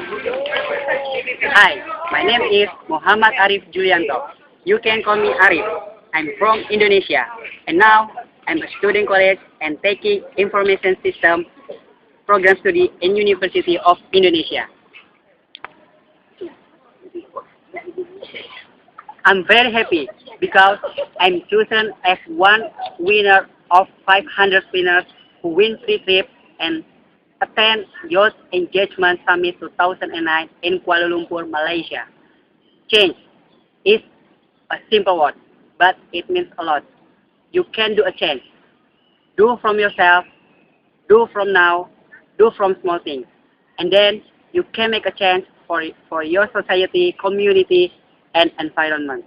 Hi, my name is Muhammad Arif Julianto. You can call me Arif. I'm from Indonesia, and now I'm a student college and taking information system program study in University of Indonesia. I'm very happy because I'm chosen as one winner of 500 winners who win free trip and attend Youth Engagement Summit 2009 in Kuala Lumpur, Malaysia. Change is a simple word, but it means a lot. You can do a change. Do from yourself, do from now, do from small things. And then you can make a change for your society, community, and environment.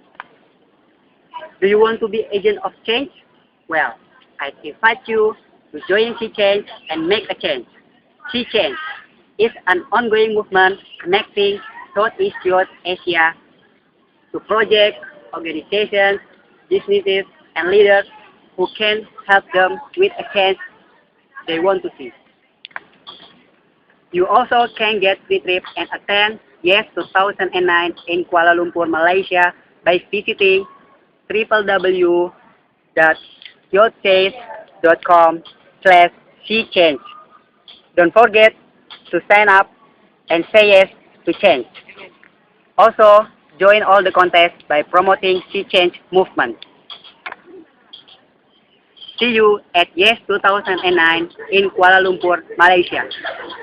Do you want to be agent of change? Well, I invite you to join Sea Change and make a change. Sea Change is an ongoing movement connecting Southeast Youth Asia to projects, organizations, businesses, and leaders who can help them with a change they want to see. You also can get free trip and attend YES 2009 in Kuala Lumpur, Malaysia by visiting www.youthchase.com/seachange. Don't forget to sign up and say yes to change. Also, join all the contests by promoting Sea Change movement. See you at YES 2009 in Kuala Lumpur, Malaysia.